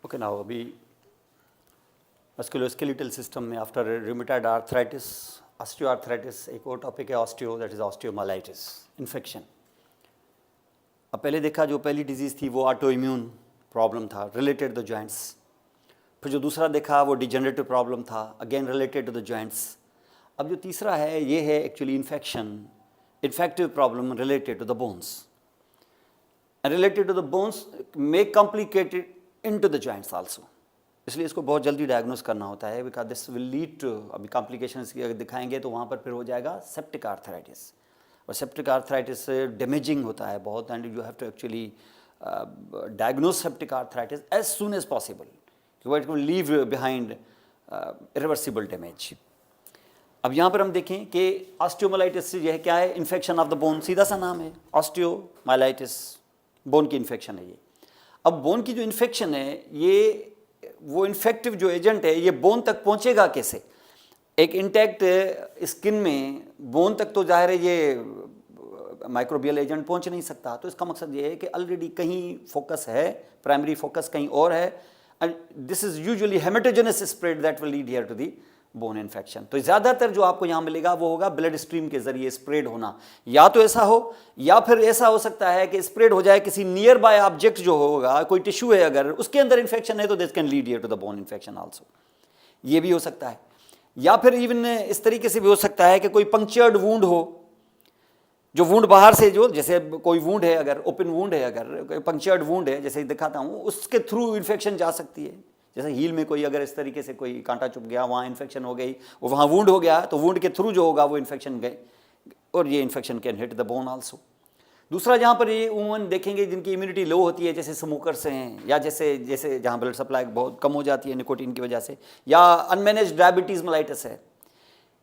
Okay, now अभी musculoskeletal system में after rheumatoid arthritis, osteoarthritis, एक और टॉपिक है osteo, that is osteomyelitis infection. अब पहले देखा जो पहली डिजीज़ थी वो ऑटो इम्यून प्रॉब्लम था रिलेटेड टू द जॉइंट्स। फिर जो दूसरा देखा वो डिजेनरेटिव प्रॉब्लम था, again related to the joints. अब जो तीसरा है ये है actually infection, infective problem related to the bones, related to the bones may complicated into the joints also. इसलिए इसको बहुत जल्दी डायग्नोस करना होता है, because this will lead to, अभी कॉम्प्लिकेशंस की अगर दिखाएंगे तो वहाँ पर फिर हो जाएगा सेप्टिक आर्थराइटिस। और सेप्टिक आर्थराइटिस डैमेजिंग होता है बहुत, and you have to actually diagnose septic arthritis as soon as possible, it will leave behind irreversible damage. अब यहाँ पर हम देखें कि ऑस्टियोमाइलाइटिस से यह क्या है, इन्फेक्शन ऑफ द बोन, सीधा सा नाम है ऑस्टियोमाइलाइटिस, बोन की इन्फेक्शन है ये। अब बोन की जो इन्फेक्शन है ये वो इन्फेक्टिव जो एजेंट है ये बोन तक पहुंचेगा कैसे? एक इंटैक्ट स्किन में बोन तक तो जाहिर है ये माइक्रोबियल एजेंट पहुंच नहीं सकता। तो इसका मकसद ये है कि ऑलरेडी कहीं फोकस है, प्राइमरी फोकस कहीं और है, and this is usually hematogenous spread that will lead here to the bone infection. तो ज़्यादातर जो आपको यहाँ मिलेगा वो होगा ब्लड स्ट्रीम के जरिए स्प्रेड होना, या तो ऐसा हो या फिर ऐसा हो सकता है कि स्प्रेड हो जाए किसी नियर बाय ऑब्जेक्ट जो होगा, कोई टिश्यू है अगर उसके अंदर इन्फेक्शन है तो this can lead here to the bone infection also, ये भी हो सकता है। या फिर इवन इस तरीके से भी हो सकता है कि कोई पंक्चर्ड वूंड हो, जो वूंड बाहर से, जो जैसे कोई वूंड है अगर ओपन वूंड है, अगर पंक्चर्ड वूंड है जैसे दिखाता हूँ, उसके थ्रू इन्फेक्शन जा सकती है। जैसे हील में कोई अगर इस तरीके से कोई कांटा चुभ गया, वहाँ इन्फेक्शन हो गई, वो वहाँ वूंड हो गया, तो वूंड के थ्रू जो होगा वो इन्फेक्शन गए, और ये infection can hit the bone also. दूसरा जहाँ पर ये वुमन देखेंगे जिनकी इम्यूनिटी लो होती है, जैसे स्मोकर्स हैं, या जैसे जहाँ ब्लड सप्लाई बहुत कम हो जाती है निकोटीन की वजह से, या अनमैनेज डायबिटीज़ मेलाइटिस है,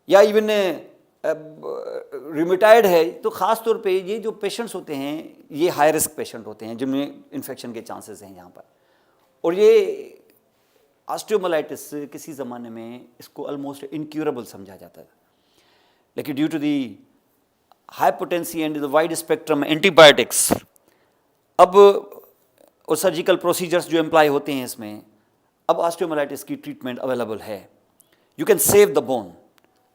या इवन रूमेटॉइड है, तो ख़ास तौर पे ये जो पेशेंट्स होते हैं ये हाई रिस्क पेशेंट होते हैं जिनमें इन्फेक्शन के चांसेस हैं यहाँ पर। और ये ऑस्टियोमाइलाइटिस किसी ज़माने में इसको ऑलमोस्ट इनक्यूरेबल समझा जाता था, लेकिन due to the high potency and the wide spectrum antibiotics अब और सर्जिकल प्रोसीजर्स जो एम्प्लॉय होते हैं इसमें, अब ऑस्टियोमाइलाइटिस की ट्रीटमेंट अवेलेबल है। You can save the bone,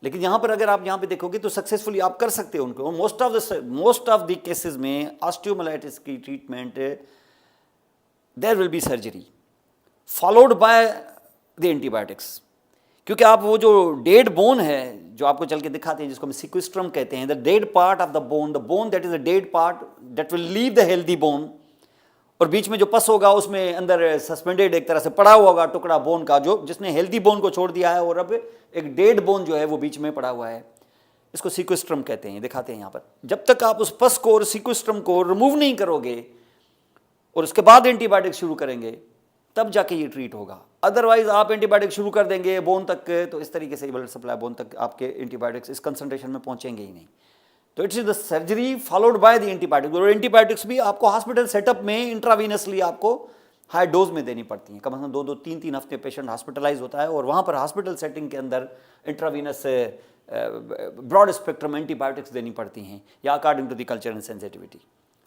लेकिन यहाँ पर अगर आप यहाँ पे देखोगे तो सक्सेसफुली आप कर सकते हो उनको। मोस्ट ऑफ द केसेस में ऑस्टियोमाइलाइटिस की treatment there will be surgery followed by the antibiotics, क्योंकि आप वो जो डेड बोन है जो आपको चल के दिखाते हैं, जिसको हम सिक्विस्ट्रम कहते हैं, the dead part of the bone that is the dead part that will leave the healthy bone, और बीच में जो पस होगा उसमें अंदर सस्पेंडेड एक तरह से पड़ा हुआ होगा टुकड़ा बोन का, जो जिसने हेल्दी बोन को छोड़ दिया है, और अब एक डेड बोन जो है वो बीच में पड़ा हुआ है, इसको सिक्विस्ट्रम कहते हैं, दिखाते हैं यहाँ पर। जब तक आप उस पस को और सिक्विस्ट्रम को रिमूव नहीं करोगे और उसके बाद एंटीबायोटिक शुरू करेंगे तब जाके ये ट्रीट होगा। अदरवाइज आप एंटीबायोटिक शुरू कर देंगे बोन तक, तो इस तरीके से ब्लड सप्लाई बोन तक आपके एंटीबायोटिक्स इस कंसंट्रेशन में पहुंचेंगे ही नहीं। तो it's the surgery followed by the antibiotics, और एंटीबायोटिक्स भी आपको हॉस्पिटल सेटअप में इंट्रावीनसली आपको हाई डोज में देनी पड़ती हैं। कम से कम 2-2, 3-3 हफ्ते पेशेंट हॉस्पिटलाइज होता है, और वहाँ पर हॉस्पिटल सेटिंग के अंदर इंट्रावीनस ब्रॉड स्पेक्ट्रम एंटीबायोटिक्स देनी पड़ती हैं, या according to the culture and sensitivity.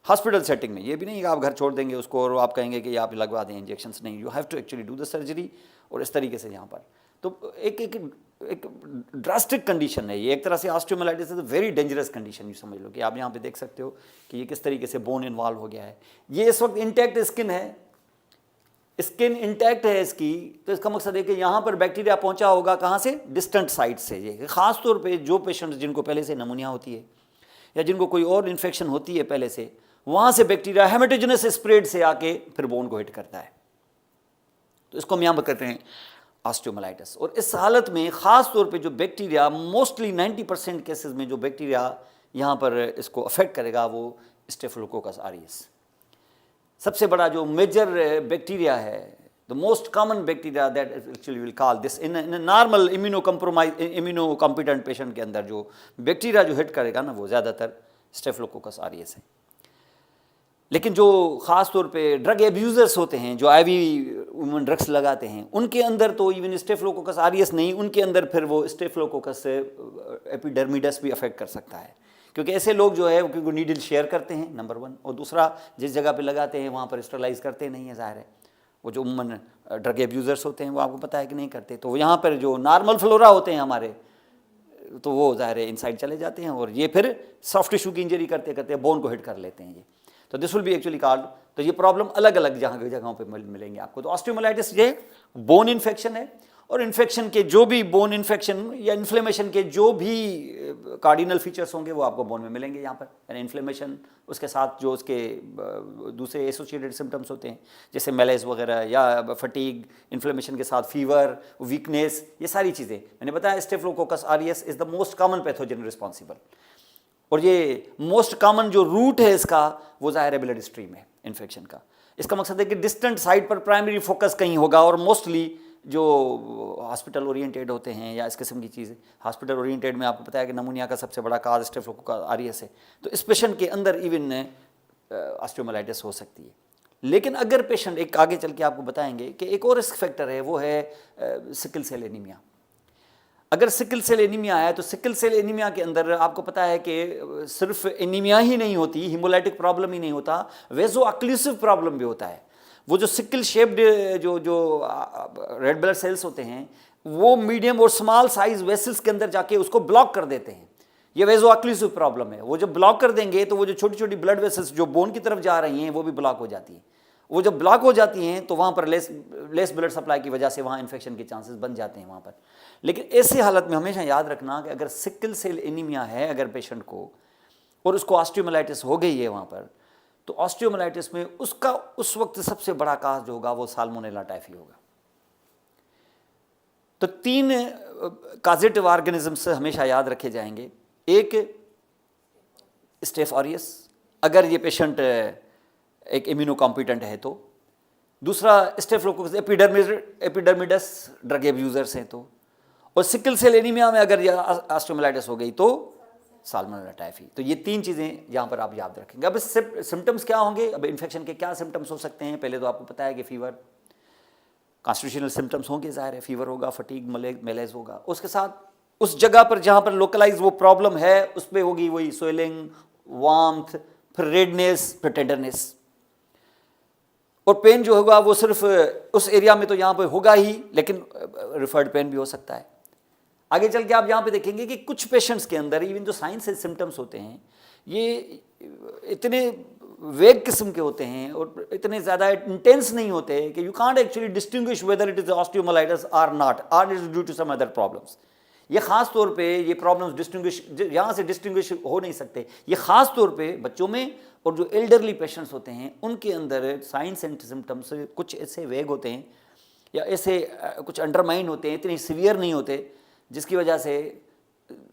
Hospital setting में ये भी नहीं कि आप घर छोड़ देंगे उसको और आप कहेंगे कि आप लगवा दें इंजेक्शंस, नहीं, you have to actually do the surgery. और इस तरीके से यहाँ पर तो एक ड्रास्टिक कंडीशन है ये, एक तरह से osteomyelitis is a very dangerous condition, you समझ लो कि आप यहाँ पे देख सकते हो कि ये किस तरीके से बोन इन्वॉल्व हो गया है। ये इस वक्त इंटैक्ट स्किन है, स्किन इंटैक्ट है इसकी, तो इसका मकसद है कि यहाँ पर बैक्टीरिया पहुँचा होगा कहाँ से, डिस्टेंट साइड से। ये खास तौर पर जो पेशेंट्स जिनको पहले से नमूनिया होती है या जिनको कोई और इन्फेक्शन होती है पहले से, वहाँ से बैक्टीरिया हेमेटोजेनस स्प्रेड से आके फिर बोन को हिट करता है, तो इसको हम यहाँ पर कहते हैं ऑस्टियोमाइलाइटिस। और इस हालत में ख़ास तौर पे जो बैक्टीरिया, मोस्टली 90% केसेस में जो बैक्टीरिया यहाँ पर इसको अफेक्ट करेगा वो स्टेफिलोकोकस ऑरियस, सबसे बड़ा जो मेजर बैक्टीरिया है, the most common bacteria that actually will call this in normal immuno competent patient के अंदर जो बैक्टीरिया जो हिट करेगा ना वो ज़्यादातर स्टेफिलोकोकस ऑरियस है। लेकिन जो ख़ास तौर पे ड्रग एब्यूज़र्स होते हैं, जो आईवी वुमन ड्रग्स लगाते हैं, उनके अंदर तो इवन स्टेफिलोकोकस ऑरियस नहीं, उनके अंदर फिर वो स्टेफिलोकोकस एपिडर्मिडस भी अफेक्ट कर सकता है, क्योंकि ऐसे लोग जो है वो नीडल शेयर करते हैं नंबर 1, और दूसरा जिस जगह पे लगाते हैं वहाँ पर स्टरलाइज करते नहीं है, ज़ाहिर है। वो जो उम्मन ड्रग एब्यूज़र्स होते हैं वो आपको पता है कि नहीं करते, तो यहाँ पर जो नॉर्मल फ्लोरा होते हैं हमारे, तो वो ज़ाहिर है इनसाइड चले जाते हैं और ये फिर सॉफ्ट टिश्यू की इंजरी करते करते बोन को हिट कर लेते हैं ये। तो this will be actually called, तो ये प्रॉब्लम अलग अलग जगहों पे मिलेंगे आपको। तो ऑस्टियोमाइलाइटिस ये बोन इन्फेक्शन है, और इन्फेक्शन के जो भी बोन इन्फेक्शन या इन्फ्लेमेशन के जो भी कार्डिनल फीचर्स होंगे वो आपको बोन में मिलेंगे यहाँ पर, यानी इन्फ्लेमेशन, उसके साथ जो उसके दूसरे एसोसिएटेड सिम्टम्स होते हैं जैसे मेलेज वगैरह या फटीग, इन्फ्लेमेशन के साथ फीवर, वीकनेस, ये सारी चीज़ें मैंने बताया। Staphylococcus aureus is the most common pathogen responsible, और ये मोस्ट कॉमन जो रूट है इसका वो ज़ाहिर है ब्लड स्ट्रीम है इन्फेक्शन का। इसका मकसद है कि डिस्टेंट साइट पर प्राइमरी फोकस कहीं होगा, और मोस्टली जो हॉस्पिटल ओरिएंटेड होते हैं या इस किस्म की चीज़ें, हॉस्पिटल ओरिएंटेड में आपको पता है कि नमूनिया का सबसे बड़ा काज स्टेफिलोकोकस ऑरियस है, तो इस पेशेंट के अंदर इवन ऑस्टियोमाइलाइटिस हो सकती है। लेकिन अगर पेशेंट, एक आगे चल के आपको बताएंगे कि एक और रिस्क फैक्टर है, वो है सिकल सेल एनीमिया। अगर सिकल सेल एनीमिया है तो सिकल सेल एनीमिया के अंदर आपको पता है कि सिर्फ एनीमिया ही नहीं होती, हिमोलाइटिक प्रॉब्लम ही नहीं होता, वेजो ऑक्लूसिव प्रॉब्लम भी होता है। वो जो सिकल शेप्ड जो रेड ब्लड सेल्स होते हैं वो मीडियम और स्मॉल साइज वेसल्स के अंदर जाके उसको ब्लॉक कर देते हैं। ये वेजो ऑक्लूसिव प्रॉब्लम है। वो जब ब्लॉक कर देंगे तो वो जो छोटी छोटी ब्लड वेसल्स जो बोन की तरफ जा रही हैं वो भी ब्लॉक हो जाती हैं। वो जब ब्लॉक हो जाती हैं तो वहाँ पर लेस ब्लड सप्लाई की वजह से वहाँ इन्फेक्शन के चांसेस बन जाते हैं वहाँ पर। लेकिन ऐसी हालत में हमेशा याद रखना कि अगर सिकल सेल एनीमिया है अगर पेशेंट को, और उसको ऑस्टियोमाइलाइटिस हो गई है वहाँ पर, तो ऑस्टियोमाइलाइटिस में उसका उस वक्त सबसे बड़ा काज जो होगा वो साल्मोनेला टाइफी होगा। तो 3 काजेटिव ऑर्गेनिजम्स हमेशा याद रखे जाएंगे। एक स्टेफ ऑरियस, अगर ये पेशेंट एक इम्यूनो कॉम्पिटेंट है तो। दूसरा स्टेफिलोकोकस एपिडर्मिडस, ड्रग एब्यूजर्स हैं तो। और सिकल सेल एनीमिया में अगर यह ऑस्टियोमाइलाइटिस हो गई तो साल्मोनेला टाइफी। तो ये 3 चीज़ें यहाँ पर आप याद रखेंगे। अब सिम्टम्स क्या होंगे, अब इन्फेक्शन के क्या सिम्टम्स हो सकते हैं। पहले तो आपको पता है कि फीवर, कॉन्स्टिट्यूशनल सिम्टम्स होंगे, ज़ाहिर है फीवर होगा, फटीग, मेलेज होगा। उसके साथ उस जगह पर जहाँ पर लोकलाइज वो प्रॉब्लम है उस पर होगी वही स्वेलिंग, वार्मथ, फिर रेडनेस, फिर टेंडरनेस। और पेन जो होगा वो सिर्फ उस एरिया में तो यहाँ पे होगा ही, लेकिन रिफर्ड पेन भी हो सकता है। आगे चल के आप यहाँ पे देखेंगे कि कुछ पेशेंट्स के अंदर इवन जो साइंस से सिम्टम्स होते हैं ये इतने वेग किस्म के होते हैं और इतने ज़्यादा इंटेंस नहीं होते कि you can't actually distinguish whether it is osteomyelitis or not, or is due to some other problems. ये खास तौर पे ये प्रॉब्लम्स डिस्टिंग्विश यहाँ से डिस्टिंग्विश हो नहीं सकते। ये खास तौर पे बच्चों में और जो एल्डरली पेशेंट्स होते हैं उनके अंदर साइंस एंड सिम्टम्स कुछ ऐसे वेग होते हैं या ऐसे कुछ अंडरमाइन होते हैं, इतने सीवियर नहीं होते, जिसकी वजह से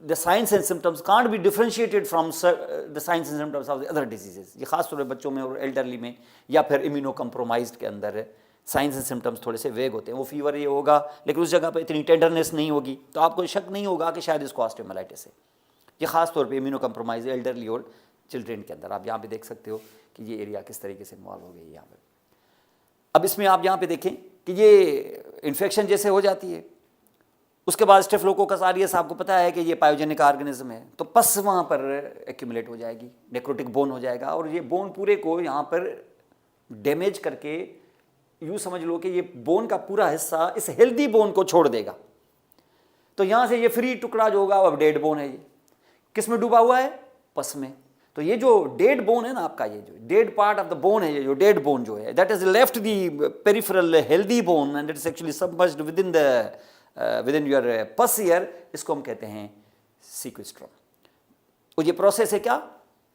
the science and symptoms can't be differentiated from the science and symptoms of the other diseases. ये खास तौर पर बच्चों में और एल्डरली में या फिर इम्यूनो कम्प्रोमाइज्ड के अंदर साइंस एंड सिम्टम्स थोड़े से वेग होते हैं। वो फीवर ये होगा लेकिन उस जगह पर इतनी टेंडरनेस नहीं होगी, तो आपको शक नहीं होगा कि शायद इसको ऑस्टियोमाइलाइटिस है। ये खास तौर पे इम्यूनो कम्प्रोमाइज एल्डरली और चिल्ड्रेन के अंदर। आप यहाँ पे देख सकते हो कि ये एरिया किस तरीके से इन्वॉल्व हो गई है यहाँ पर। अब इसमें आप यहाँ पे देखें कि ये इन्फेक्शन जैसे हो जाती है, उसके बाद स्टेफिलोकोकस ऑरियस आपको पता है कि ये पायोजेनिक ऑर्गेनिज्म है, तो पस वहाँ पर एक्यूमुलेट हो जाएगी, नेक्रोटिक बोन हो जाएगा, और ये बोन पूरे को यहाँ पर डैमेज करके यूँ समझ लो कि ये बोन का पूरा हिस्सा इस हेल्दी बोन को छोड़ देगा। तो यहाँ से ये फ्री टुकड़ा जो होगा अब डेड बोन है। ये किस में डूबा हुआ है? पस में। तो ये जो डेड बोन है ना आपका, ये जो dead part of the bone है, ये जो डेड बोन जो है, that is left the peripheral healthy bone and it is actually submerged with in your पस ईयर। इसको हम कहते हैं सीक्वेस्ट्रम। और ये प्रोसेस है क्या?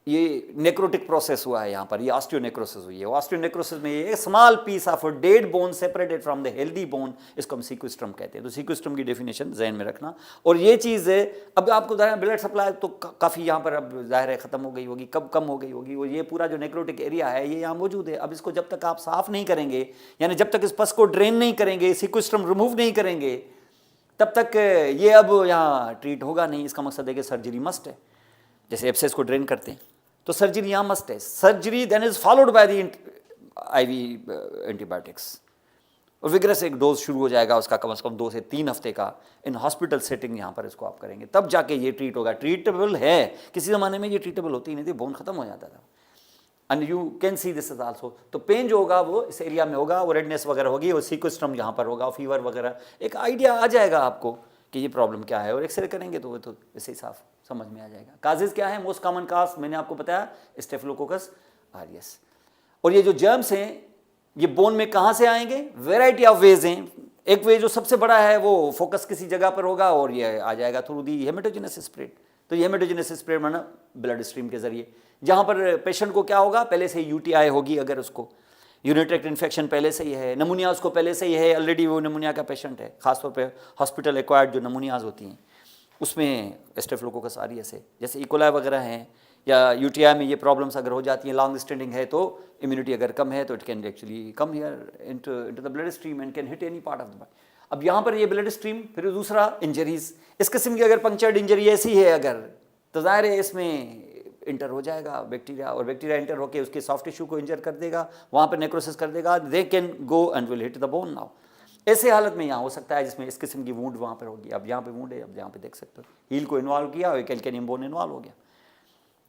ये नेक्रोटिक प्रोसेस हुआ है यहाँ पर, ये ऑस्टियोनेक्रोसिस हुई है। ऑस्टियोनेक्रोसिस में ये small piece of dead bone separated from the healthy bone, इसको हम सीक्वेस्ट्रम कहते हैं। तो सीक्वेस्ट्रम की डेफिनेशन जहन में रखना। और ये चीज़ है, अब आपको ब्लड सप्लाई तो काफ़ी यहाँ पर अब जाहिर है ख़त्म हो गई होगी, कब कम हो गई होगी। वो ये पूरा जो नेक्रोटिक एरिया है ये यहाँ मौजूद है। अब इसको जब तक आप साफ़ नहीं करेंगे, यानी जब तक इस पस को ड्रेन नहीं करेंगे, सीक्वेस्ट्रम रिमूव नहीं करेंगे, तब तक ये अब यहाँ ट्रीट होगा नहीं। इसका मकसद है कि सर्जरी मस्ट है। जैसे एब्सेस को ड्रेन करते हैं तो सर्जरी यहाँ मस्ट है। Surgery then is followed by the IV antibiotics. और विग्रस एक डोज शुरू हो जाएगा उसका कम से कम 2 से 3 हफ्ते का इन हॉस्पिटल सेटिंग यहाँ पर इसको आप करेंगे, तब जाके ये ट्रीट होगा। ट्रीटेबल है, किसी ज़माने में ये ट्रीटेबल होती नहीं थी, बोन खत्म हो जाता था। And you can see this is also. तो पेन जो होगा वो इस एरिया में होगा, वो रेडनेस वगैरह होगी, और सीक्वेस्ट्रम यहाँ पर होगा, फीवर वगैरह, एक आइडिया आ जाएगा आपको कि ये प्रॉब्लम क्या है, और एक्सरे करेंगे तो वो तो वैसे ही साफ समझ में आ जाएगा। काजेज क्या है, मोस्ट कॉमन काज मैंने आपको बताया स्टेफिलोकोकस ऑरियस। और ये जो जर्म्स हैं ये बोन में कहाँ से आएंगे, वेराइटी ऑफ वेज हैं। एक वे जो सबसे बड़ा है वो फोकस किसी जगह पर होगा और ये आ जाएगा थ्रू दी हेमेटोजेनस स्प्रेड। तो ये हेमेटोजेनस स्प्रेड माना ब्लड स्ट्रीम के जरिए, जहाँ पर पेशेंट को क्या होगा, पहले से यूटीआई होगी, अगर उसको यूरिनरी ट्रैक्ट इन्फेक्शन पहले से ही है, नमूनिया उसको पहले से ही है, ऑलरेडी वो नमूनिया का पेशेंट है, खासतौर पे हॉस्पिटल एक्वायर्ड जो नमूनियाज होती हैं उसमें स्टेफिलोकोकस ऑरियस है। जैसे इकोलाई वगैरह हैं या यूटीआई में ये प्रॉब्लम्स अगर हो जाती हैं, लॉन्ग स्टैंडिंग है, तो इम्यूनिटी अगर कम है तो it can actually come here into the blood stream and can hit any part of the body. अब यहाँ पर ये ब्लड स्ट्रीम, फिर दूसरा इंजरीज, इस किस्म की अगर पंक्चर्ड इंजरी ऐसी है अगर, तो जाहिर है इसमें इंटर हो जाएगा बैक्टीरिया, और बैक्टीरिया इंटर होकर उसके सॉफ्ट टिश्यू को इंजर कर देगा, वहाँ पर नेक्रोसिस कर देगा, they can go and will hit the bone now. ऐसे हालत में यहाँ हो सकता है जिसमें इस किस्म की वूंड वहाँ पर होगी। अब यहाँ पे वूंड है, अब यहाँ पे देख सकते हो हील को इन्वॉल्व किया और कैल्केनियम बोन इन्वॉल्व हो गया,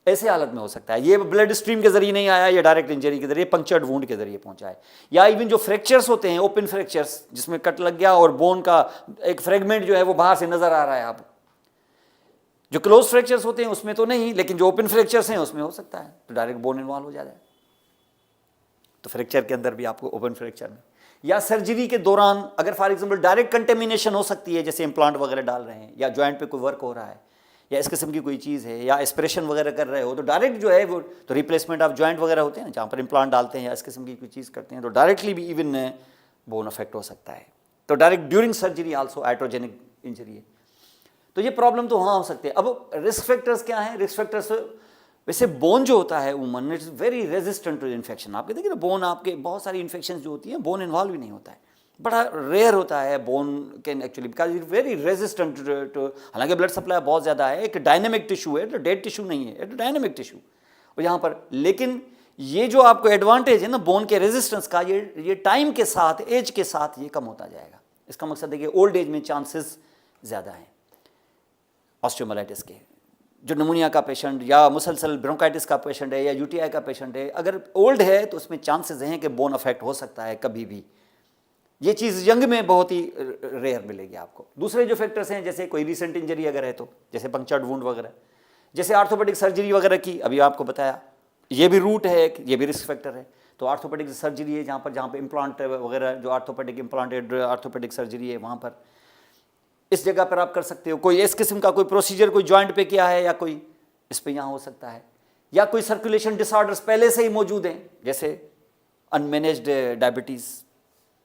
ऐसे हालत में हो सकता है। ये ब्लड स्ट्रीम के जरिए नहीं आया, ये डायरेक्ट इंजरी के जरिए, पंक्चर्ड वूंड के जरिए पहुंचा है। या इवन जो फ्रैक्चर्स होते हैं, ओपन फ्रैक्चर्स जिसमें कट लग गया और बोन का एक फ्रेगमेंट जो है वो बाहर से नजर आ रहा है। आप जो क्लोज फ्रैक्चर्स होते हैं उसमें तो नहीं, लेकिन जो ओपन फ्रैक्चर्स हैं उसमें हो सकता है, तो डायरेक्ट बोन इन्वॉल्व हो जाता है। तो फ्रैक्चर के अंदर भी आपको ओपन फ्रैक्चर में, या सर्जरी के दौरान अगर फॉर एग्जाम्पल डायरेक्ट कंटेमिनेशन हो सकती है, जैसे इम्प्लांट वगैरह डाल रहे हैं या जॉइंट पे कोई वर्क हो रहा है या इस किस्म की कोई चीज़ है, या एस्पिरेशन वगैरह कर रहे हो, तो डायरेक्ट जो है वो तो रिप्लेसमेंट ऑफ जॉइंट वगैरह होते हैं ना, जहाँ पर इम्प्लांट डालते हैं या इस किस्म की कोई चीज़ करते हैं, तो डायरेक्टली भी इवन बोन अफेक्ट हो सकता है। तो direct during surgery also iatrogenic injury है। तो ये प्रॉब्लम तो वहाँ हो सकते हैं। अब रिस्क फैक्टर्स क्या हैं? रिस्क फैक्टर्स वैसे बोन जो होता है woman, it's very resistant to infection. आपके देखिए ना बोन, आपके बहुत सारी इन्फेक्शन जो होती हैं बोन इन्वॉल्व ही नहीं होता है, बड़ा रेयर होता है। Bone can actually because it very resistant to, हालांकि ब्लड सप्लाई बहुत ज़्यादा है, एक डायनेमिक टिश्यू है, तो डेड टिश्यू नहीं है, एक डायनेमिक टिश्यू और यहाँ पर। लेकिन ये जो आपको एडवांटेज है ना बोन के रेजिस्टेंस का, ये टाइम के साथ, एज के साथ ये कम होता जाएगा। इसका मकसद देखिए ओल्ड एज में चांसेस ज़्यादा हैं ऑस्टियोमाइलाइटिस के। जो नमूनिया का पेशेंट या मुसलसल ब्रोंकाइटिस का पेशेंट है या यूटीआई का पेशेंट है, अगर ओल्ड है तो उसमें चांसेस हैं कि बोन अफेक्ट हो सकता है कभी भी। ये चीज़ यंग में बहुत ही रेयर मिलेगी आपको। दूसरे जो फैक्टर्स हैं, जैसे कोई रिसेंट इंजरी अगर है तो, जैसे पंक्चर्ड वुंड वगैरह, जैसे आर्थोपेडिक सर्जरी वगैरह की अभी आपको बताया, ये भी रूट है एक, ये भी रिस्क फैक्टर है। तो आर्थोपेडिक सर्जरी है जहाँ पे इम्प्लांट वगैरह, जो आर्थोपेडिक इम्प्लांटेड आर्थोपेडिक सर्जरी है, वहाँ पर इस जगह पर आप कर सकते हो। कोई इस किस्म का कोई प्रोसीजर कोई जॉइंट पे किया है या कोई इस पे यहाँ हो सकता है, या कोई सर्कुलेशन डिसऑर्डर्स पहले से ही मौजूद हैं, जैसे अनमैनेज्ड डायबिटीज़,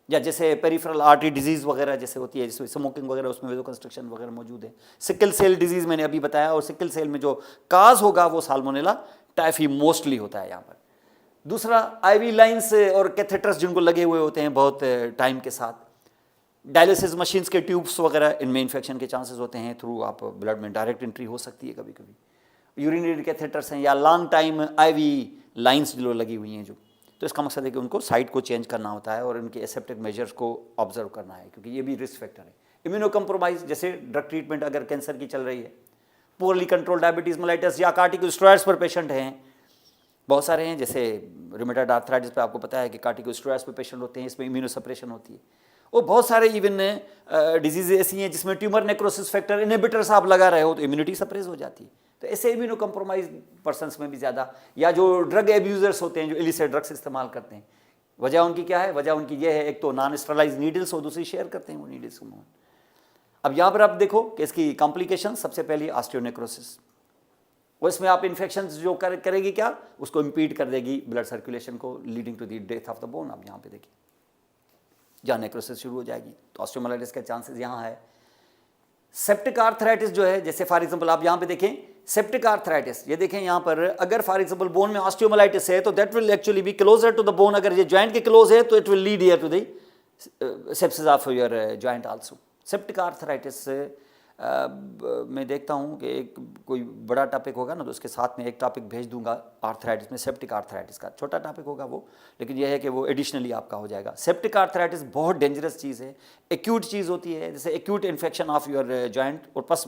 या जैसे पेरिफेरल आर्टरी डिजीज़ वगैरह जैसे होती है, जैसे स्मोकिंग वगैरह, उसमें वेजो कंस्ट्रक्शन वगैरह मौजूद है। सिकल सेल डिजीज़ मैंने अभी बताया, और सिकल सेल में जो काज होगा वो साल्मोनेला टाइफी मोस्टली होता है यहाँ पर। दूसरा आईवी लाइन्स और कैथेटर्स जिनको लगे हुए होते हैं बहुत टाइम के साथ, डायलिसिस मशीन्स के ट्यूब्स वगैरह, इनमें इन्फेक्शन के चांसेस होते हैं, थ्रू आप ब्लड में डायरेक्ट एंट्री हो सकती है कभी कभी। यूरिनरी कैथेटर्स हैं या लॉन्ग टाइम आईवी लाइन्स जो लगी हुई हैं जो, तो इसका मकसद है कि उनको साइट को चेंज करना होता है और उनके एसेप्टिक मेजर्स को ऑब्जर्व करना है, क्योंकि ये भी रिस्क फैक्टर है। इम्यूनो कम्प्रोमाइज, जैसे ड्रग ट्रीटमेंट अगर कैंसर की चल रही है, पुअरली कंट्रोल डायबिटीज़ मेलाइटस या कार्टिकोस्टेरॉइड्स पर पेशेंट हैं, बहुत सारे हैं, जैसे रूमेटॉइड आर्थराइटिस पे आपको पता है कि कार्टिकोस्टेरॉइड्स पे पेशेंट होते हैं, इसमें इम्यूनो सप्रेशन होती है। और बहुत सारे इवन डिजीज़ ऐसी हैं जिसमें ट्यूमर नेक्रोसिस फैक्टर इनहिबिटर्स आप लगा रहे हो तो इम्यूनिटी सप्रेस हो जाती है। तो ऐसे इम्यूनो कम्प्रोमाइज पर्सनस में भी ज़्यादा, या जो ड्रग एब्यूजर्स होते हैं जो इलिसिट ड्रग्स इस्तेमाल करते हैं, वजह उनकी क्या है? वजह उनकी ये है, एक तो नॉन स्टरलाइज नीडल्स और दूसरी शेयर करते हैं वो नीडल्स को। अब यहाँ पर आप देखो कि इसकी कॉम्प्लिकेशन, सबसे पहली ऑस्टियोनेक्रोसिस, और इसमें आप इन्फेक्शन जो करेगी क्या, उसको इम्पीड कर देगी ब्लड सर्कुलेशन को, leading to the death of the bone. आप यहाँ पे देखिए जहाँ नेक्रोसिस शुरू हो जाएगी तो ऑस्टियोमाइलाइटिस का चांसेस यहाँ है। सेप्टिक आर्थराइटिस जो है, जैसे फॉर एग्जांपल आप यहाँ पे देखें सेप्टिक आर्थराइटिस, ये देखें यहाँ पर, अगर फॉर एग्जांपल बोन में ऑस्टियोमाइलाइटिस है तो that will actually be closer to the bone. अगर ये जॉइंट के क्लोज है तो it will lead here to the sepsis of your joint also. Septic arthritis मैं देखता हूँ कि एक कोई बड़ा टॉपिक होगा ना तो उसके साथ में एक टॉपिक भेज दूंगा आर्थराइटिस में, सेप्टिक आर्थराइटिस का छोटा टॉपिक होगा वो, लेकिन यह है कि वो एडिशनली आपका हो जाएगा। सेप्टिक आर्थराइटिस बहुत डेंजरस चीज़ है, एक्यूट चीज़ होती है, जैसे acute infection of your joint, और पस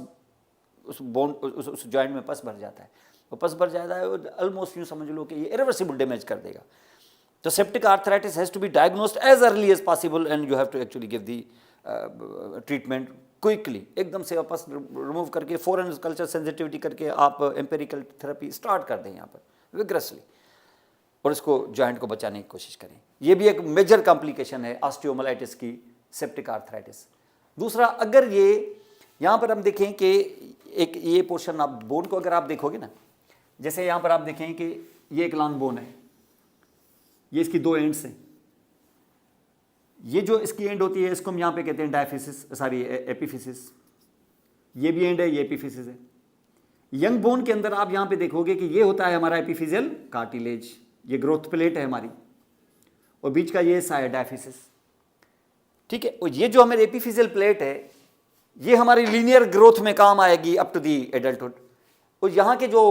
उस बोन उस जॉइंट में पस भर जाता है, वो पस भर जाता है और ऑलमोस्ट यूँ समझ लो कि ये इरिवर्सिबल डैमेज कर देगा। तो septic arthritis has to be diagnosed as early as possible and you have to actually give the treatment quickly, एकदम से वापस रिमूव करके फॉरेन कल्चर सेंसिटिविटी करके आप एम्पेरिकल थेरेपी स्टार्ट कर दें यहाँ पर विग्रेसली, और इसको जॉइंट को बचाने की कोशिश करें। ये भी एक मेजर कॉम्प्लिकेशन है ऑस्टियोमाइलाइटिस की, सेप्टिक आर्थराइटिस। दूसरा, अगर ये यहाँ पर हम देखें कि एक ये पोर्शन आप बोन को अगर आप देखोगे ना, जैसे यहाँ पर आप देखें कि ये एक लॉन्ग बोन है, ये इसकी दो एंड्स हैं, ये जो इसकी एंड होती है इसको हम यहाँ पे कहते हैं डायफिसिस, सॉरी एपिफिसिस, ये भी एंड है, ये एपिफिसिस है। यंग बोन के अंदर आप यहाँ पे देखोगे कि ये होता है हमारा एपिफिजियल कार्टिलेज, ये ग्रोथ प्लेट है हमारी, और बीच का ये हिस्सा है डायफिसिस, ठीक है। और ये जो हमारी एपिफिजियल प्लेट है ये हमारी लीनियर ग्रोथ में काम आएगी अप टू दी एडल्टहुड। और यहाँ के जो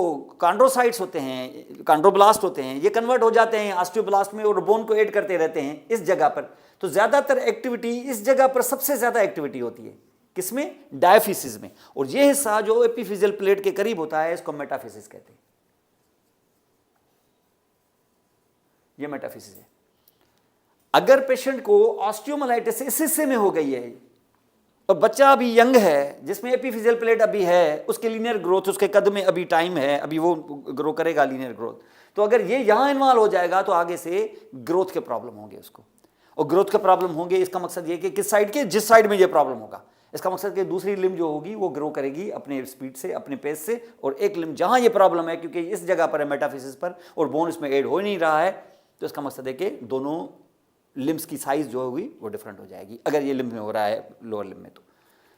कॉन्ड्रोसाइट्स होते हैं, कॉन्ड्रोब्लास्ट होते हैं, ये कन्वर्ट हो जाते हैं ऑस्टियोब्लास्ट में और बोन को ऐड करते रहते हैं इस जगह पर। तो ज़्यादातर एक्टिविटी इस जगह पर सबसे ज़्यादा एक्टिविटी होती है, किसमें? डायफिसिस में। और ये हिस्सा जो एपिफिजियल प्लेट के करीब होता है इसको मेटाफिसिस कहते हैं, ये मेटाफिसिस है। अगर पेशेंट को ऑस्टियोमाइलाइटिस इस हिस्से में हो गई है और बच्चा अभी यंग है जिसमें एपिफिजियल प्लेट अभी है, उसके लीनियर ग्रोथ, उसके कद में अभी टाइम है, अभी वो ग्रो करेगा लीनियर ग्रोथ, तो अगर ये यहाँ इन्वॉल्व हो जाएगा तो आगे से ग्रोथ के प्रॉब्लम होंगे उसको। और ग्रोथ के प्रॉब्लम होंगे, इसका मकसद ये कि किस साइड के, जिस साइड में ये प्रॉब्लम होगा, इसका मकसद कि दूसरी लिम्ब जो होगी वो ग्रो करेगी अपने स्पीड से, अपने पेस से, और एक लिम्ब जहाँ ये प्रॉब्लम है क्योंकि इस जगह पर है मेटाफिसिस पर और बोन इसमें ऐड हो नहीं रहा है, तो इसका मकसद है कि दोनों लिम्ब्स की साइज जो होगी वो डिफरेंट हो जाएगी अगर ये लिम्ब में हो रहा है लोअर लिम्ब में।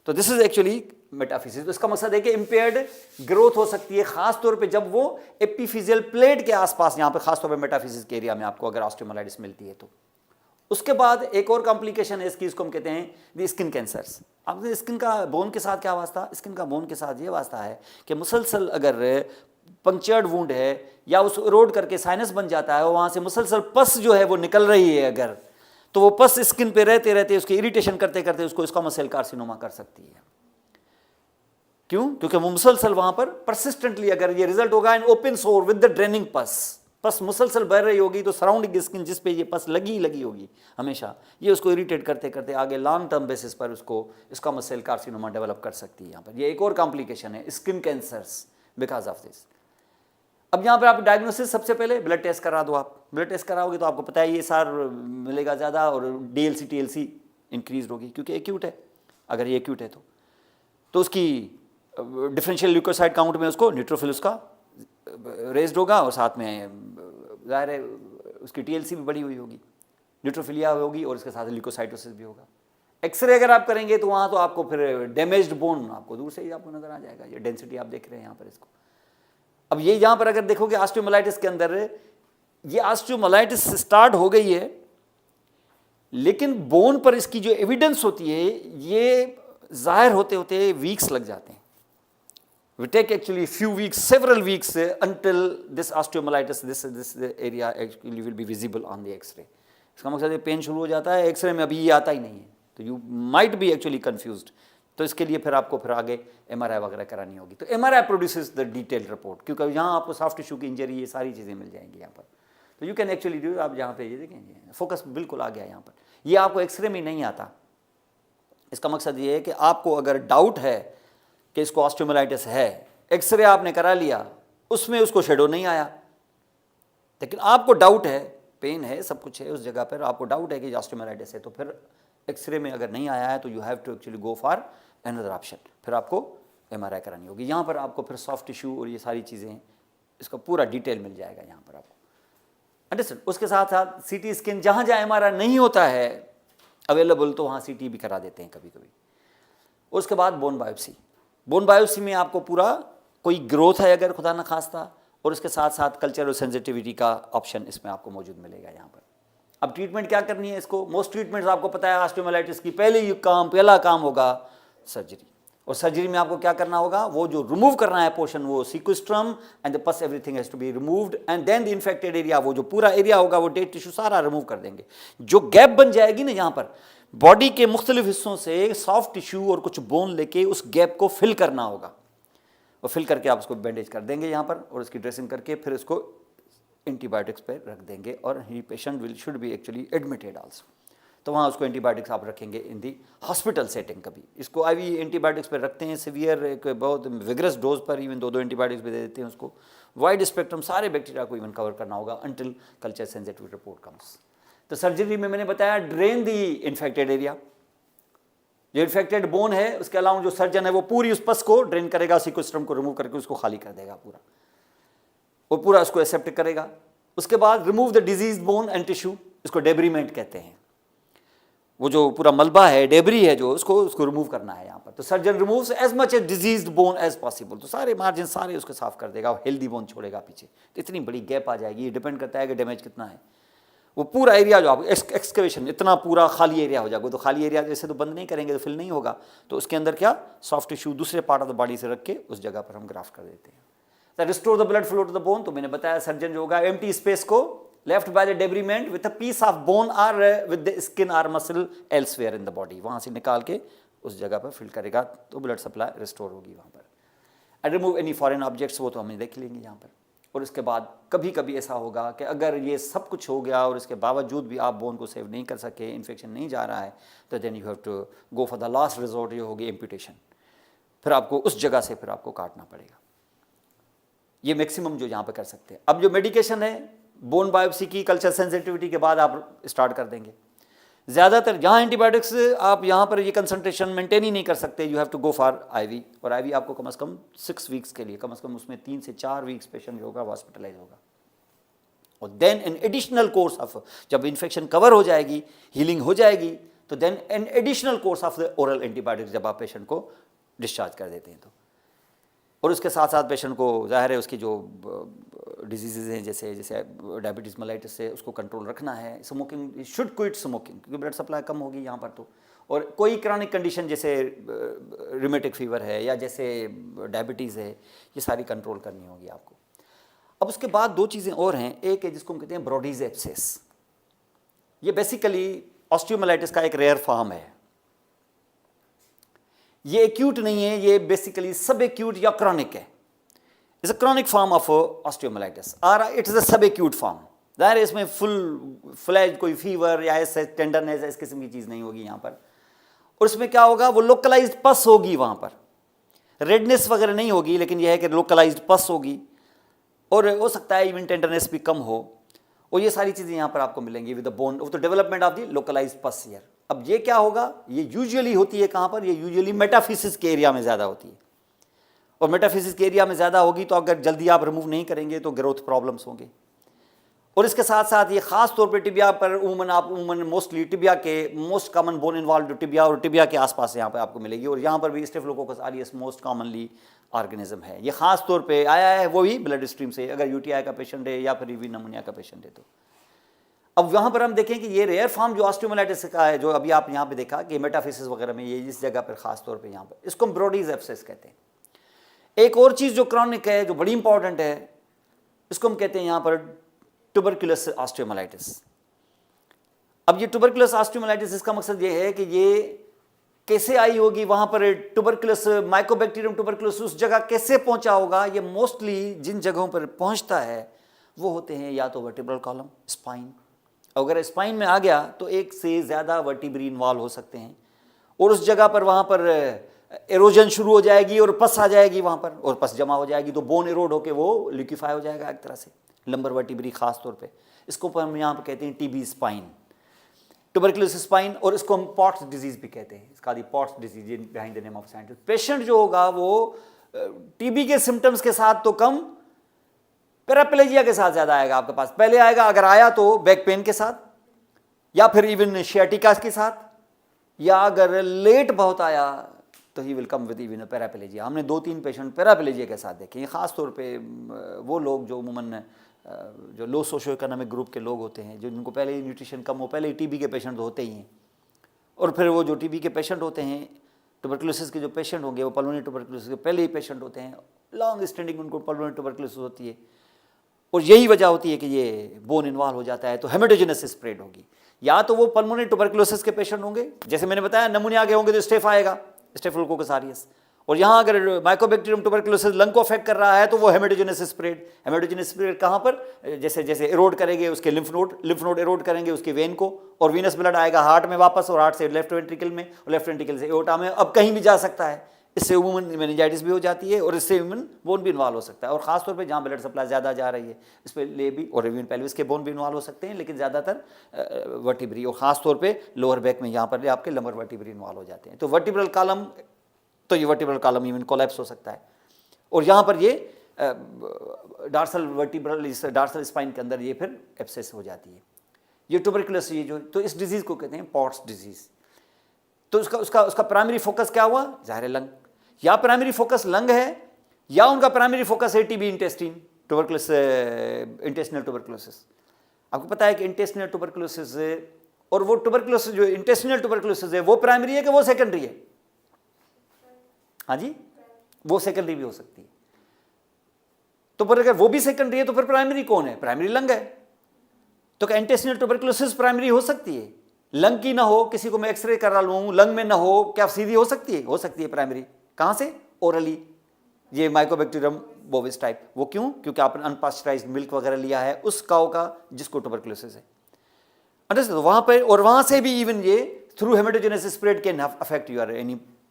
तो दिस इज एक्चुअली मेटाफिसिस। तो इसका मकसद है कि इम्पेयर्ड ग्रोथ हो सकती है, खास तौर पे जब वो एपिफिजियल प्लेट के आसपास, यहाँ पे खास तौर पे मेटाफिसिस के एरिया में आपको अगर ऑस्टियोमाइलाइटिस मिलती है तो। उसके बाद एक और कॉम्प्लिकेशन है इसकी, इसको हम कहते हैं दी स्किन कैंसर्स। आपने स्किन का बोन के साथ क्या वास्ता? स्किन का बोन के साथ ये वास्ता है कि मुसलसल अगर पंक्चर्ड वुंड है या उस रोड करके साइनस बन जाता है और वहाँ से मुसलसल पस जो है वो निकल रही है अगर, तो वो पस स्किन पे रहते रहते उसकी इरिटेशन करते करते उसको स्क्वामस सेल कार्सिनोमा कर सकती है। क्यों? क्योंकि वो मुसलसल वहाँ पर परसिस्टेंटली अगर ये रिजल्ट होगा इन ओपन सोर विद द ड्रेनिंग पस, पस मुसलसल बह रही होगी तो सराउंडिंग स्किन जिस पे ये पस लगी होगी हमेशा, ये उसको इरिटेट करते करते आगे लॉन्ग टर्म बेसिस पर उसको स्क्वामस सेल कार्सिनोमा डेवलप कर सकती है। यहाँ पर ये एक और कॉम्प्लिकेशन है, skin cancers because of this. अब यहाँ पर आप डायग्नोसिस सबसे पहले ब्लड टेस्ट करा दो। आप ब्लड टेस्ट कराओगे तो आपको पता है ये सार मिलेगा ज़्यादा और डीएलसी टीएलसी इंक्रीज होगी क्योंकि एक्यूट है। अगर ये एक्यूट है तो उसकी डिफरेंशियल ल्यूकोसाइट काउंट में उसको न्यूट्रोफिल उसका रेज्ड होगा और साथ में ज़ाहिर है उसकी टीएलसी भी बढ़ी हुई होगी, न्यूट्रोफिलिया होगी और इसके साथ ल्यूकोसाइटोसिस भी होगा। एक्सरे अगर आप करेंगे तो वहाँ तो आपको फिर डैमेज्ड बोन आपको दूर से ही आपको नजर आ जाएगा। ये डेंसिटी आप देख रहे हैं यहाँ पर इसको। अब ये यहाँ पर अगर देखोगे ऑस्टियोमाइलाइटिस के अंदर ये ऑस्टियोमाइलाइटिस स्टार्ट हो गई है, लेकिन बोन पर इसकी जो एविडेंस होती है ये जाहिर होते होते वीक्स लग जाते हैं। We take actually few weeks, several weeks until this osteomyelitis, this area actually will be visible on the X-ray. इसका मकसद है पेन शुरू हो जाता है, एक्सरे में अभी ये आता ही नहीं है, तो you might be actually confused. तो इसके लिए फिर आपको फिर आगे MRI वगैरह करानी होगी। तो MRI produces the detailed report, क्योंकि यहाँ आपको सॉफ्ट टिश्यू की इंजरी ये सारी चीज़ें मिल जाएंगी यहाँ पर। तो यू कैन एक्चुअली डू, आप यहाँ पे ये देखेंगे फोकस बिल्कुल आ गया यहाँ पर। ये आपको एक्सरे में नहीं आता। इसका मकसद ये है कि आपको अगर डाउट है कि इसको ऑस्टियोमाइलाइटिस है, एक्सरे आपने करा लिया, उसमें उसको शेडो नहीं आया, लेकिन आपको डाउट है, पेन है, सब कुछ है उस जगह पर, आपको डाउट है कि ऑस्टियोमाइलाइटिस है, तो फिर एक्सरे में अगर नहीं आया है तो you have to actually go for another option, फिर आपको MRI करानी होगी। यहाँ पर आपको फिर सॉफ्ट टिश्यू और ये सारी चीज़ें, इसका पूरा डिटेल मिल जाएगा यहाँ पर आपको, अंडरस्टैंड। उसके साथ साथ CT स्कैन जहाँ जहाँ MRI नहीं होता है अवेलेबल तो वहाँ CT भी करा देते हैं कभी कभी। उसके बाद बोन बायोप्सी। बोन बायोप्सी में आपको पूरा कोई ग्रोथ है अगर खुदा न खास्ता, और उसके साथ साथ कल्चरल सेंसिटिविटी का ऑप्शन इसमें आपको मौजूद मिलेगा यहाँ पर। अब ट्रीटमेंट क्या करनी है इसको? मोस्ट ट्रीटमेंट्स आपको पता है ऑस्टियोमाइलाइटिस की पहला काम होगा सर्जरी। और सर्जरी में आपको क्या करना होगा, वो जो रिमूव करना है पोर्शन, वो sequestrum and the pus everything has to be removed and then the infected area, वो जो पूरा एरिया होगा वो डेड टिश्यू सारा रिमूव कर देंगे। जो गैप बन जाएगी ना यहाँ पर, बॉडी के मुख्तलिफ हिस्सों से सॉफ्ट टिश्यू और कुछ बोन लेके उस गैप को फिल करना होगा, और फिल करके आप उसको बैंडेज कर देंगे यहाँ पर, और उसकी ड्रेसिंग करके फिर उसको एंटीबायोटिक्स पे रख देंगे, और ही patient will should be actually admitted also. तो वहाँ उसको एंटीबायोटिक्स आप रखेंगे इन दी हॉस्पिटल सेटिंग। कभी इसको आईवी एंटीबायोटिक्स पर रखते हैं, सीवियर एक बहुत विग्रस डोज पर, इवन 2 एंटीबायोटिक्स भी दे देते हैं उसको। वाइड स्पेक्ट्रम सारे बैक्टीरिया को इवन कवर करना होगा until culture sensitive report comes. तो सर्जरी में मैंने बताया ड्रेन दी इन्फेक्टेड एरिया, जो इन्फेक्टेड बोन है उसके अलावा जो सर्जन है वो पूरी उस पस को ड्रेन करेगा, सीक्वेस्ट्रम को रिमूव करके उसको खाली कर देगा पूरा, और पूरा उसको एसेप्टिक करेगा। उसके बाद remove the disease bone and tissue, इसको डेब्रीमेंट कहते हैं। वो जो पूरा मलबा है, डेबरी है, जो उसको रिमूव करना है यहाँ पर। तो surgeon removes as much as diseased bone as possible, तो सारे मार्जिन सारे उसको साफ कर देगा, हेल्दी बोन छोड़ेगा पीछे। तो इतनी बड़ी गैप आ जाएगी, ये डिपेंड करता है कि डैमेज कितना है। वो पूरा एरिया जो आप एक्सकवेशन इतना पूरा खाली एरिया हो जाएगा, तो खाली एरिया जैसे तो बंद नहीं करेंगे तो फिल नहीं होगा, तो उसके अंदर क्या सॉफ्ट टिश्यू दूसरे पार्ट ऑफ द बॉडी से रख के उस जगह पर हम ग्राफ्ट कर देते हैं। Restore the blood flow to the bone, तो मैंने बताया सर्जन जो होगा एम्प्टी स्पेस को left by the debridement with a piece of bone or with the skin or muscle elsewhere in the body, वहाँ से निकाल के उस जगह पर फिल करेगा, तो ब्लड सप्लाई रिस्टोर होगी वहाँ पर। And remove any foreign objects, वो तो हम देख लेंगे यहाँ पर। और इसके बाद कभी कभी ऐसा होगा कि अगर ये सब कुछ हो गया और इसके बावजूद भी आप बोन को सेव नहीं कर सके, इन्फेक्शन नहीं जा रहा है, तो then you have to go for the last resort, ये होगी एम्पुटेशन। फिर आपको उस जगह से फिर आपको काटना पड़ेगा। ये मैक्सिमम जो यहाँ पर कर सकते हैं। अब जो मेडिकेशन है, बोन बायोप्सी की कल्चर सेंसिटिविटी के बाद आप स्टार्ट कर देंगे। ज़्यादातर जहाँ एंटीबायोटिक्स आप यहाँ पर ये कंसंट्रेशन मेंटेन ही नहीं कर सकते, you have to go for IV, और आईवी आपको कम से कम 6 वीक्स के लिए, कम से कम उसमें 3 से 4 वीक्स पेशेंट जो होगा हॉस्पिटलाइज होगा। और then an additional course of, जब इन्फेक्शन कवर हो जाएगी, हीलिंग हो जाएगी, तो then an additional course of the oral antibiotics जब आप पेशेंट को डिस्चार्ज कर देते हैं तो। और उसके साथ साथ पेशेंट को जाहिर है उसकी जो डिजीज़ हैं जैसे डायबिटीज़ मेलाइटिस से उसको कंट्रोल रखना है। स्मोकिंग शुड क्विट स्मोकिंग, क्योंकि ब्लड सप्लाई कम होगी यहाँ पर तो। और कोई क्रॉनिक कंडीशन जैसे रिमेटिक फीवर है या जैसे डायबिटीज़ है, ये सारी कंट्रोल करनी होगी आपको। अब उसके बाद 2 चीज़ें और हैं, एक है जिसको हम कहते हैं ब्रॉडीज एब्सेस। ये बेसिकली ऑस्टियोमाइलाइटिस का एक रेयर फॉर्म है। ये एक्यूट नहीं है, ये बेसिकली सब एक्यूट या क्रॉनिक है। It's a chronic form of osteomyelitis और इट इज अ सब एक्यूट फॉर्म। ज़ाहिर है इसमें फुल फ्लैज कोई फीवर या ऐसे टेंडरनेस इस किस्म की चीज़ नहीं होगी यहाँ पर। और इसमें क्या होगा, वो लोकलाइज्ड पस होगी, वहाँ पर रेडनेस वगैरह नहीं होगी, लेकिन यह है कि लोकलाइज्ड पस होगी, और हो सकता है इवन टेंडरनेस भी कम हो। और ये सारी चीज़ें यहाँ पर आपको मिलेंगी with the bone of the development of the localized pus here. अब ये क्या होगा, ये यूजुअली होती है कहाँ पर, ये यूजुअली मेटाफिसिस के एरिया में ज़्यादा होती है। और मेटाफिसिस के एरिया में ज़्यादा होगी तो अगर जल्दी आप रिमूव नहीं करेंगे तो ग्रोथ प्रॉब्लम्स होंगे। और इसके साथ साथ ये खास तौर पे टिबिया पर उमन मोस्टली टिबिया के most common bone involve tibia और टिबिया के आसपास यहाँ पे आपको मिलेगी। और यहाँ पर भी staphylococcus aureus most commonly organism है। ये खास तौर पे आया है वो भी ब्लड स्ट्रीम से, अगर यूटीआई का पेशेंट है या फिर ईवी नमूनिया का पेशेंट है तो। अब यहाँ पर हम देखें कि ये रेयर फॉर्म जो ऑस्टियोमाइलाइटिस का है, जो अभी आप यहाँ पे देखा कि मेटाफिसिस वगैरह में ये इस जगह पर खास तौर पे यहाँ पर, इसको हम ब्रॉडीज एब्सेस कहते हैं। एक और चीज़ जो क्रॉनिक है, जो बड़ी इंपॉर्टेंट है, इसको हम कहते हैं यहाँ पर ट्यूबरकुलस ऑस्टियोमाइलाइटिस। अब ये ट्यूबरकुलस ऑस्टियोमाइलाइटिस, इसका मकसद ये है कि ये कैसे आई होगी, वहाँ पर ट्यूबरकुलस माइकोबैक्टीरियम ट्यूबरकुलस उस जगह कैसे पहुँचा होगा। ये मोस्टली जिन जगहों पर पहुँचता है वो होते हैं या तो वर्टिब्रल कॉलम, स्पाइन। अगर स्पाइन में आ गया तो एक से ज़्यादा वर्टिब्री इन्वॉल्व हो सकते हैं, और उस जगह पर वहाँ पर एरोजन शुरू हो जाएगी और पस आ जाएगी वहाँ पर, और पस जमा हो जाएगी तो बोन एरोड होके वो लिक्विफाई हो जाएगा एक तरह से, लंबर वर्टिब्री खास तौर पे। इसको हम यहाँ पर कहते हैं टीबी स्पाइन, ट्यूबरकुलस स्पाइन, और इसको हम पॉट्स डिजीज भी कहते हैं। इसका the Pott's disease behind the name of scientist. Patient जो होगा वो टीबी के सिम्टम्स के साथ तो कम, पैराप्लेजिया के साथ ज़्यादा आएगा आपके पास। पहले आएगा, अगर आया तो बैक पेन के साथ, या फिर इवन शियाटिका के साथ, या अगर लेट बहुत आया तो he will come with even paraplegia. हमने 2-3 पेशेंट पैराप्लेजिया के साथ देखे हैं। ख़ास तौर पे वो लोग जो उमूमन जो लो सोशो इकोनॉमिक ग्रुप के लोग होते हैं, जो जिनको पहले ही न्यूट्रिशन कम हो, पहले ही टीबी के पेशेंट होते ही हैं। और फिर वो जो टीबी के पेशेंट होते हैं ट्यूबरकुलोसिस के जो पेशेंट होंगे वो पल्मोनरी ट्यूबरकुलोसिस के पहले ही पेशेंट होते हैं, लॉन्ग स्टैंडिंग उनको पल्मोनरी ट्यूबरकुलोसिस होती है, और यही वजह होती है कि ये बोन इन्वॉल्व हो जाता है, तो हेमेटोजेनेसिस स्प्रेड होगी। या तो वो पल्मोनरी ट्यूबरकुलोसिस के पेशेंट होंगे, जैसे मैंने बताया नमूनिया के होंगे तो स्टेफ आएगा, स्टेफिलोकोकस ऑरियस, और यहाँ अगर माइकोबैक्टीरियम ट्यूबरकुलोसिस लंग को अफेक्ट कर रहा है तो वो हेमेटोजेनेसिस स्प्रेड। हेमेटोजेनेसिस स्प्रेड कहाँ पर, जैसे जैसे एरोड करेंगे उसके लिम्फ नोड एरोड करेंगे उसके वेन को, और वीनस ब्लड आएगा हार्ट में वापस, और हार्ट से लेफ्ट वेंट्रिकल में, और लेफ्ट वेंट्रिकल से एओर्टा में, अब कहीं भी जा सकता है। इससे वुमन मेनिंजाइटिस भी हो जाती है, और इससे वुमन बोन भी इन्वॉल्व हो सकता है, और खासतौर पे जहाँ ब्लड सप्लाई ज़्यादा जा रही है इस पर ले भी, और इवन पेल्विस के बोन भी इन्वॉल्व हो सकते हैं, लेकिन ज़्यादातर वर्टिब्री, और खासतौर पे लोअर बैक में यहाँ पर आपके लंबर वर्टिब्री इन्वॉल्व हो जाते हैं। तो वर्टिब्रल कॉलम, तो ये वर्टिब्रल कॉलम इवन कोलैप्स हो सकता है, और यहाँ पर ये डार्सल वर्टिब्रल, इस डार्सल स्पाइन के अंदर ये फिर एब्सेस हो जाती है। ये ट्यूबरकुलोसिस, ये जो, तो इस डिजीज़ को कहते हैं पॉट्स डिजीज़। तो उसका प्राइमरी फोकस क्या हुआ, ज़ाहिर है लंग, या प्राइमरी फोकस लंग है, या उनका प्राइमरी फोकस है TB intestine tuberculosis, intestinal tuberculosis. आपको पता है कि इंटेस्टिनल ट्यूबरकुलोसिस और वो ट्यूबरकुलोसिस जो इंटेस्टिनल ट्यूबरकुलोसिस है वो प्राइमरी है कि वो सेकेंडरी है? हाँ जी, वो सेकेंडरी भी हो सकती है। तो पर अगर वो भी सेकेंडरी है तो फिर प्राइमरी कौन है? प्राइमरी लंग है। तो क्या इंटेस्टिनल ट्यूबरकुलोसिस प्राइमरी हो सकती है? लंग की ना हो, किसी को मैं एक्सरे करा लूँ लंग में ना हो, क्या सीधी हो सकती है? हो सकती है प्राइमरी। कहाँ से? ओरली, ये माइकोबैक्टीरियम बोविस टाइप। वो क्यों? क्योंकि आपने अनपास्चराइज्ड मिल्क वगैरह लिया है उस काऊ का जिसको ट्यूबरकुलोसिस है। अंडरस्टैंड? तो वहाँ पर, और वहाँ से भी इवन ये through hematogenesis spread can affect your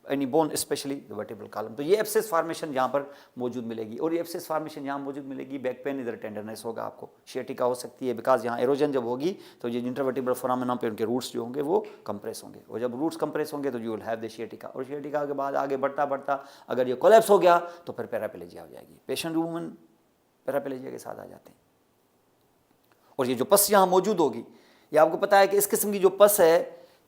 any bone, especially the vertebral column. तो ये एब्सेस फॉर्मेशन यहाँ पर मौजूद मिलेगी, और ये एब्सेस फॉर्मेशन यहाँ मौजूद मिलेगी। बैक पेन, इधर टेंडरनेस होगा आपको, शियाटिका हो सकती है, बिकॉज यहाँ एरोजन जब होगी तो ये इंटरवर्टिब्रल फोरामेना पे उनके रूट्स जो होंगे वो कंप्रेस होंगे, और जब रूट्स कंप्रेस होंगे तो you will have the sciatica, और शियाटिका के बाद आगे बढ़ता बढ़ता अगर ये कोलैप्स हो गया तो फिर पैराप्लेजिया हो जाएगी। पेशेंट वूमन पैराप्लेजिया के साथ आ जाते हैं। और ये जो पस यहाँ मौजूद होगी, ये आपको पता है कि इस किस्म की जो पस है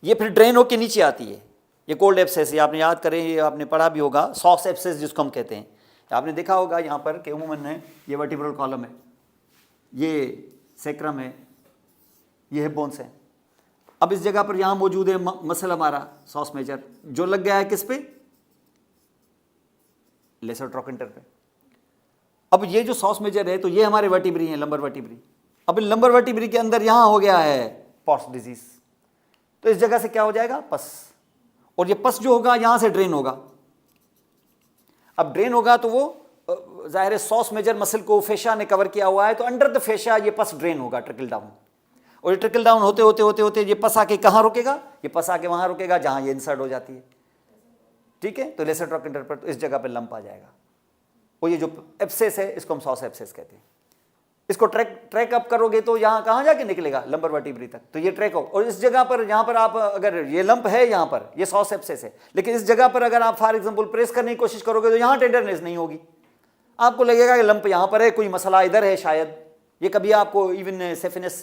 ये फिर ड्रेन होकर नीचे आती है। ये कोल्ड एब्सेस है, आपने याद करें, ये आपने पढ़ा भी होगा, सॉक्स एब्सेस जिसको हम कहते हैं। आपने देखा होगा यहाँ पर कि उमूमन है, ये वर्टिब्रल कॉलम है, ये सेक्रम है, ये हिप बोन्स है। अब इस जगह पर यहाँ मौजूद है मसल हमारा सॉस मेजर, जो लग गया है किस पे? लेसर ट्रोकेंटर पे। अब ये जो सॉस मेजर है तो ये हमारे वर्टिब्री हैं, लंबर वर्टिब्री। अब लंबर वर्टिब्री के अंदर यहाँ हो गया है पॉट्स डिजीज, तो इस जगह से क्या हो जाएगा? पस। और ये पस जो होगा यहां से ड्रेन होगा। अब ड्रेन होगा तो वो जाहिर है सॉस मेजर मसल को फेशा ने कवर किया हुआ है, तो अंडर द फेशा ये पस ड्रेन होगा, ट्रिकल डाउन। और ये ट्रिकल डाउन होते होते होते होते ये पस आके कहाँ रुकेगा? ये पस आके वहां रुकेगा जहां ये इंसर्ट हो जाती है। ठीक है, तो लेसर ट्रोकेंटर पर, तो इस जगह पर लंप आ जाएगा। और ये जो एब्सेस है इसको हम सॉस एब्सेस कहते हैं। इसको ट्रैक अप करोगे तो यहाँ कहाँ जाके निकलेगा? लंबर वर्टिब्री तक। तो ये ट्रैक हो, और इस जगह पर, यहाँ पर आप अगर ये लंप है, यहाँ पर ये सॉस एब्सेस है, लेकिन इस जगह पर अगर आप फॉर एग्जांपल प्रेस करने की कोशिश करोगे तो यहाँ टेंडरनेस नहीं होगी, आपको लगेगा कि लंप यहाँ पर है, कोई मसला इधर है शायद। ये कभी आपको इवन सेफिनस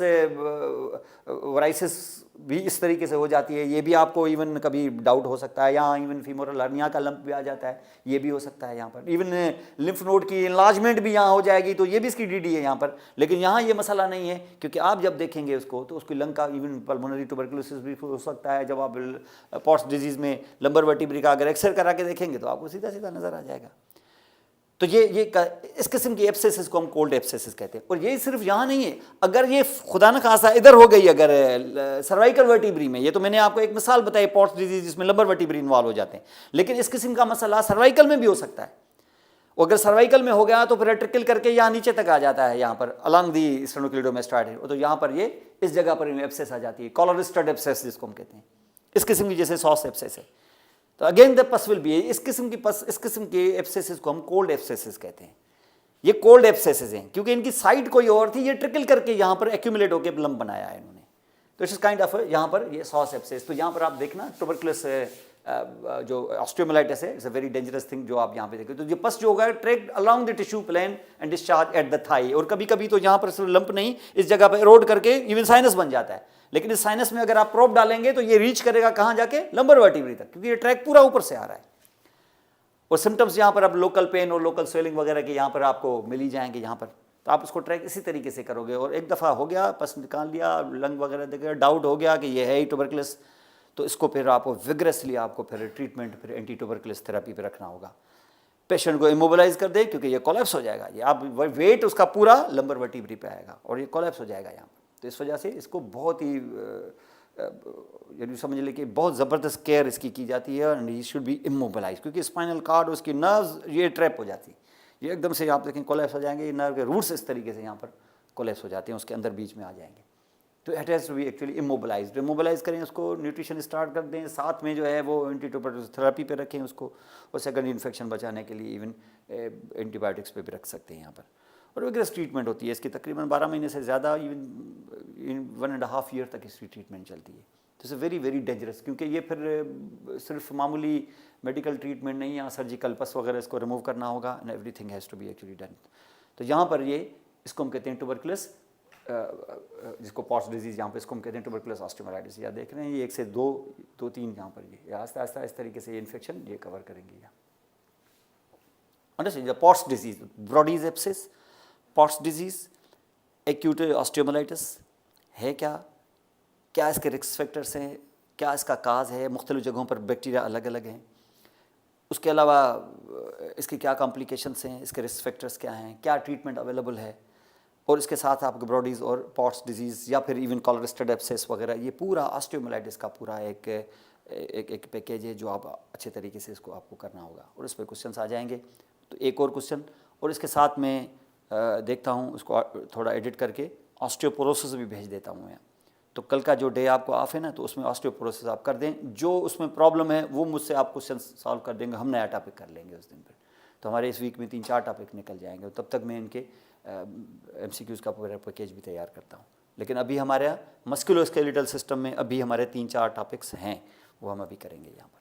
वराइसिस भी इस तरीके से हो जाती है, ये भी आपको इवन कभी डाउट हो सकता है। यहाँ इवन फीमोरल हर्निया का लंप भी आ जाता है, ये भी हो सकता है। यहाँ पर इवन लिम्फ नोड की इनलार्जमेंट भी यहाँ हो जाएगी, तो ये भी इसकी डीडी है यहाँ पर। लेकिन यहाँ ये मसला नहीं है, क्योंकि आप जब देखेंगे उसको तो उसकी लंग का इवन पल्मोनरी ट्यूबरकुलोसिस भी हो सकता है। जब आप पॉट्स डिजीज में लंबर वर्टिब्री का अगर एक्सरे करा के देखेंगे तो आपको सीधा सीधा नजर आ जाएगा। तो ये इस किस्म की एब्सेसिस को हम कोल्ड एब्सेसिस कहते हैं। और ये सिर्फ यहाँ नहीं है, अगर ये खुदा न खासा इधर हो गई, अगर सर्वाइकल वर्टिब्री में, ये तो मैंने आपको एक मिसाल बताई पॉट्स डिजीज जिसमें लंबर वर्टिब्री इन्वॉल्व हो जाते हैं, लेकिन इस किस्म का मसला सर्वाइकल में भी हो सकता है। अगर सर्वाइकल में हो गया तो फिर ट्रिकल करके यहाँ नीचे तक आ जाता है, यहाँ पर अलॉन्ग दी स्टेनोक्लीडोमेस्टाइड, तो यहाँ पर ये इस जगह पर एब्सेस आ जाती है, कॉलरिस्टेड एब्सेस जिसको हम कहते हैं। इस किस्म की जैसे सॉस एब्सेस है, तो अगेन द पस विल बी, इस किस्म के एब्सेसिस को हम कोल्ड एब्सेसिस कहते हैं। ये कोल्ड एब्सेसिस हैं क्योंकि इनकी साइड कोई और थी, ये ट्रिकल करके यहाँ पर एक्यूमुलेट होकर लंप बनाया है इन्होंने। तो इट्स काइंड ऑफ यहाँ पर ये सॉस एब्सेस। तो यहाँ पर आप देखना ट्यूबरकुलोस जो ऑस्टियोमाइलाइटिस है, it's a very dangerous thing जो आप यहाँ पे देखते हो। तो ये पस जो होगा tracked along the tissue plane and discharge at the thigh, और कभी कभी तो यहाँ पर सिर्फ लंप नहीं, इस जगह पर एरोड करके इवन साइनस बन जाता है। लेकिन इस साइनस में अगर आप प्रोब डालेंगे तो ये रीच करेगा कहाँ जाके? लंबर वर्टिब्री तक, क्योंकि ये ट्रैक पूरा ऊपर से आ रहा है। और सिम्टम्स यहाँ पर अब लोकल पेन और लोकल स्वेलिंग वगैरह के यहाँ पर आपको मिल ही जाएंगे यहाँ पर। तो आप उसको ट्रैक इसी तरीके से करोगे। और एक दफ़ा हो गया, पस निकाल लिया, लंग वगैरह देख, डाउट हो गया कि ये है ही ट्यूबरकुलोस, तो इसको फिर आपको विग्रेसली आपको फिर ट्रीटमेंट, फिर एंटी ट्यूबरकुलोसिस थेरेपी पे रखना होगा। पेशेंट को इमोबिलाइज कर दें क्योंकि ये कोलैप्स हो जाएगा, ये आप वेट उसका पूरा लंबर वर्टिब्री पे आएगा और ये कोलैप्स हो जाएगा यहाँ पर। तो इस वजह से इसको बहुत ही यानी समझ लें कि बहुत ज़बरदस्त केयर इसकी की जाती है and he should be immobilise, क्योंकि स्पाइनल कार्ड उसकी नर्व्स ये ट्रैप हो जाती है, ये एकदम से आप देखें कोलैप्स हो जाएंगे, ये नर्व के रूट्स इस तरीके से यहाँ पर कोलैप्स हो जाते हैं, उसके अंदर बीच में आ जाएंगे। तो it has to be actually immobilized. Immobilize करें उसको, न्यूट्रिशन स्टार्ट कर दें, साथ में जो है वो एंटी ट्यूबरकुलोसिस थेरेपी पे रखें उसको, और सेकंड इन्फेक्शन बचाने के लिए इवन एंटीबायोटिक्स पे भी रख सकते हैं यहाँ पर। और विग्रेस ट्रीटमेंट होती है इसकी, तकरीबन 12 महीने से ज़्यादा, इवन 1.5 ईयर तक इसकी ट्रीटमेंट चलती है। तो इट्स वेरी वेरी डेंजरस, क्योंकि ये फिर सिर्फ मामूली मेडिकल ट्रीटमेंट नहीं, यहाँ सर्जिकल पस वगैरह इसको रिमूव करना होगा and everything has to be actually done. तो यहाँ पर ये इसको हम कहते हैं ट्यूबरकुलोस, जिसको पॉट्स डिजीज़ यहाँ पे इसको हम कहते हैं ट्यूबरकुलोस ऑस्टियोमाइलाइटिस। या देख रहे हैं ये 1 से 2-3 यहाँ पर ये आस्ता आस्ता इस तरीके से ये इन्फेक्शन ये कवर करेंगे यहाँ। Understand? Pott's disease, Brodie's abscess, Pott's disease, acute osteomyelitis है क्या इसके रिस्क फैक्टर्स हैं, क्या इसका काज है, मुख्तलिफ जगहों पर बैक्टीरिया अलग अलग हैं, उसके अलावा इसके क्या कॉम्प्लिकेशंस हैं, इसके रिस्क फैक्टर्स क्या हैं, क्या ट्रीटमेंट अवेलेबल है, और इसके साथ आपके ब्रॉडीज़ और पॉट्स डिजीज़ या फिर इवन कॉलरेस्टेड एब्सेस वगैरह, ये पूरा ऑस्टियोमाइलाइटिस का पूरा एक पैकेज है जो आप अच्छे तरीके से इसको आपको करना होगा। और इस पर क्वेश्चंस आ जाएंगे। तो एक और क्वेश्चन, और इसके साथ में देखता हूँ उसको थोड़ा एडिट करके ऑस्टियोपोरोसिस भी भेज देता हूँ मैं। तो कल का जो डे आपको ऑफ है ना, तो उसमें ऑस्टियोपोरोसिस आप कर दें, जो उसमें प्रॉब्लम है वो मुझसे आप क्वेश्चन सॉल्व कर देंगे, हम नया टॉपिक कर लेंगे उस दिन पर। तो हमारे इस वीक में 3-4 टॉपिक निकल जाएंगे, तब तक मैं इनके MCQs का पूरा पैकेज भी तैयार करता हूँ। लेकिन अभी हमारे मस्कुलोस्केलेटल सिस्टम में अभी हमारे 3-4 टॉपिक्स हैं, वो हम अभी करेंगे यहाँ पर।